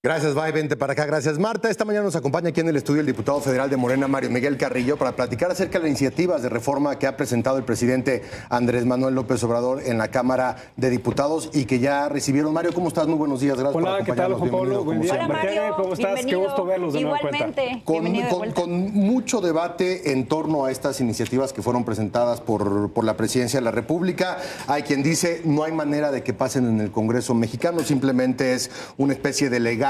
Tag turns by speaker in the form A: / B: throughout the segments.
A: Gracias, Vai, vente para acá. Gracias, Marta. Esta mañana nos acompaña aquí en el estudio el diputado federal de Morena, Mario Miguel Carrillo, para platicar acerca de las iniciativas de reforma que ha presentado el presidente Andrés Manuel López Obrador en la Cámara de Diputados y que ya recibieron. Mario, ¿cómo estás? Muy buenos días. Gracias por acompañarnos.
B: Hola, ¿qué tal, Juan Pablo? Buen día.
C: Hola, Mario.
B: ¿Cómo estás? Qué gusto verlos de nueva cuenta.
A: Con mucho debate en torno a estas iniciativas que fueron presentadas por la Presidencia de la República. Hay quien dice no hay manera de que pasen en el Congreso mexicano, simplemente es una especie de legado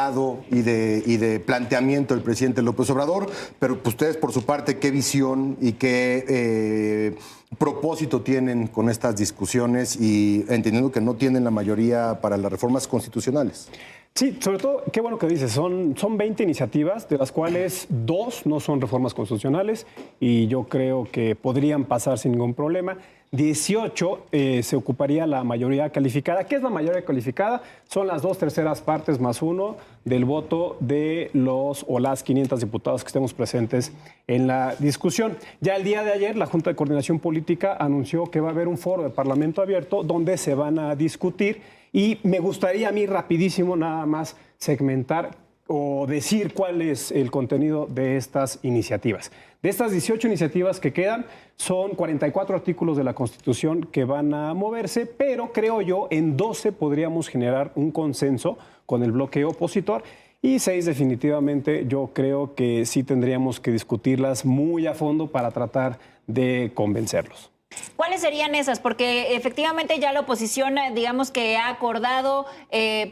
A: y de planteamiento del presidente López Obrador, pero pues, ustedes por su parte, ¿qué visión y qué propósito tienen con estas discusiones y entendiendo que no tienen la mayoría para las reformas constitucionales?
B: Sí, sobre todo, qué bueno que dices, son 20 iniciativas, de las cuales 2 no son reformas constitucionales y yo creo que podrían pasar sin ningún problema. 18 se ocuparía la mayoría calificada. ¿Qué es la mayoría calificada? Son las 2/3 partes más 1 del voto de los o las 500 diputados que estemos presentes en la discusión. Ya el día de ayer, la Junta de Coordinación Política anunció que va a haber un foro de Parlamento abierto donde se van a discutir y me gustaría a mí rapidísimo nada más segmentar o decir cuál es el contenido de estas iniciativas. De estas 18 iniciativas que quedan, son 44 artículos de la Constitución que van a moverse, pero creo yo en 12 podríamos generar un consenso con el bloque opositor y 6 definitivamente yo creo que sí tendríamos que discutirlas muy a fondo para tratar de convencerlos.
C: ¿Cuáles serían esas? Porque efectivamente ya la oposición, digamos que ha acordado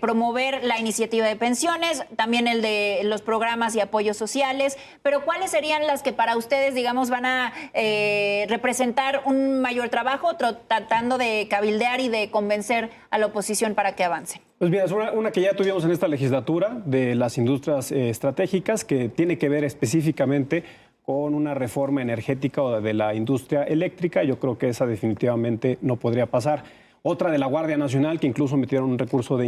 C: promover la iniciativa de pensiones, también el de los programas y apoyos sociales, pero ¿cuáles serían las que para ustedes, digamos, van a representar un mayor trabajo, tratando de cabildear y de convencer a la oposición para que avance?
B: Pues bien, es una que ya tuvimos en esta legislatura de las industrias estratégicas que tiene que ver específicamente con una reforma energética o de la industria eléctrica. Yo creo que esa definitivamente no podría pasar. Otra de la Guardia Nacional, que incluso metieron un recurso de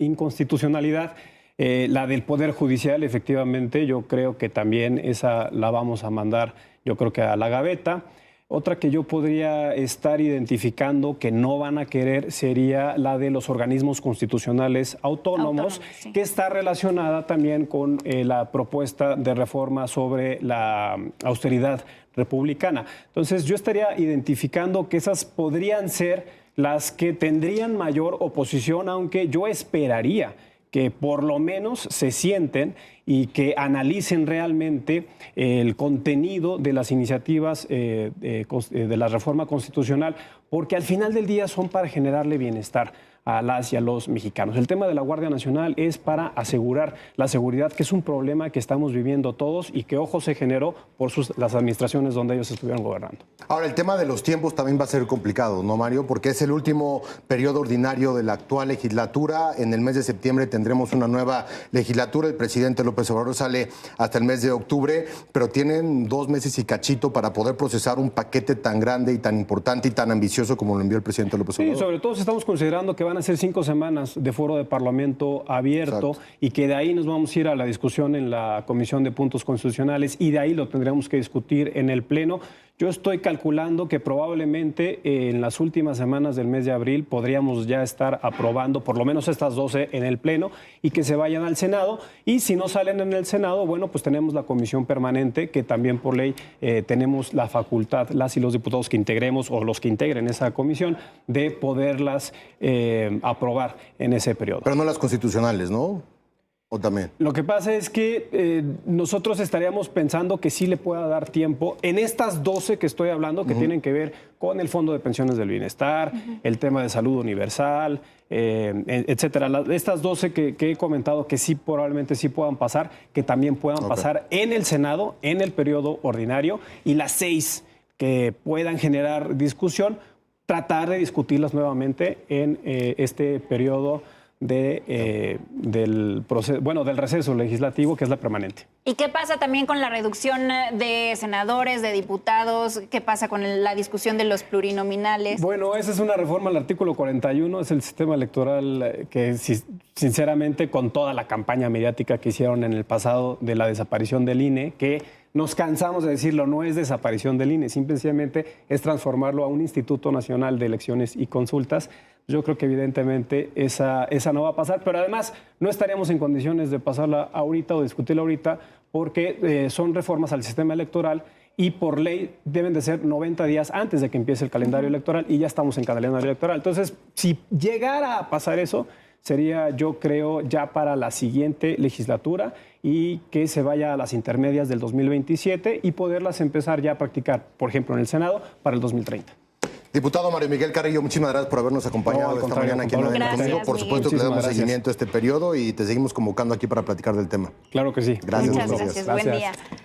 B: inconstitucionalidad. La del Poder Judicial, efectivamente, yo creo que también esa la vamos a mandar, yo creo que a la gaveta. Otra que yo podría estar identificando que no van a querer sería la de los organismos constitucionales autónomos, sí, que está relacionada también con la propuesta de reforma sobre la austeridad republicana. Entonces yo estaría identificando que esas podrían ser las que tendrían mayor oposición, aunque yo esperaría que por lo menos se sienten y que analicen realmente el contenido de las iniciativas de la reforma constitucional, porque al final del día son para generarle bienestar a las y a los mexicanos. El tema de la Guardia Nacional es para asegurar la seguridad, que es un problema que estamos viviendo todos y que, ojo, se generó por las administraciones donde ellos estuvieron gobernando.
A: Ahora, el tema de los tiempos también va a ser complicado, ¿no, Mario? Porque es el último periodo ordinario de la actual legislatura. En el mes de septiembre tendremos una nueva legislatura. El presidente López Obrador sale hasta el mes de octubre, pero tienen 2 meses y cachito para poder procesar un paquete tan grande y tan importante y tan ambicioso como lo envió el presidente López Obrador.
B: Sí, sobre todo si estamos considerando que van a ser 5 semanas de foro de Parlamento abierto. Exacto. Y que de ahí nos vamos a ir a la discusión en la Comisión de Puntos Constitucionales y de ahí lo tendremos que discutir en el Pleno. Yo estoy calculando que probablemente en las últimas semanas del mes de abril podríamos ya estar aprobando por lo menos estas 12 en el Pleno y que se vayan al Senado. Y si no salen en el Senado, bueno, pues tenemos la comisión permanente que también por ley tenemos la facultad, las y los diputados que integremos o los que integren esa comisión, de poderlas aprobar en ese periodo.
A: Pero no las constitucionales, ¿no? ¿O también?
B: Lo que pasa es que nosotros estaríamos pensando que sí le pueda dar tiempo en estas 12 que estoy hablando, que tienen que ver con el Fondo de Pensiones del Bienestar, el tema de salud universal, etcétera. Estas 12 que he comentado que sí probablemente sí puedan pasar, que también puedan pasar en el Senado, en el periodo ordinario, y las 6 que puedan generar discusión, tratar de discutirlas nuevamente en este periodo del receso legislativo, que es la permanente.
C: ¿Y qué pasa también con la reducción de senadores, de diputados? ¿Qué pasa con la discusión de los plurinominales?
B: Bueno, esa es una reforma al artículo 41, es el sistema electoral que sinceramente con toda la campaña mediática que hicieron en el pasado de la desaparición del INE, que nos cansamos de decirlo, no es desaparición del INE, simplemente es transformarlo a un Instituto Nacional de Elecciones y Consultas, Yo creo que evidentemente esa no va a pasar, pero además no estaríamos en condiciones de pasarla ahorita o discutirla ahorita porque son reformas al sistema electoral y por ley deben de ser 90 días antes de que empiece el calendario electoral y ya estamos en calendario electoral. Entonces, si llegara a pasar eso, sería, yo creo, ya para la siguiente legislatura y que se vaya a las intermedias del 2027 y poderlas empezar ya a practicar, por ejemplo, en el Senado para el 2030.
A: Diputado Mario Miguel Carrillo, muchísimas gracias por habernos acompañado
B: No, al
A: esta
B: contrario,
A: mañana aquí en
B: Juan
A: Adela
C: Pablo.
A: Conmigo. Por
C: Gracias,
A: supuesto que le damos
B: Miguel.
A: seguimiento a este periodo y te seguimos convocando aquí para platicar del tema.
B: Claro que sí.
A: Gracias,
C: Muchas
A: buenos días.
C: gracias. Buen
B: Gracias.
C: día.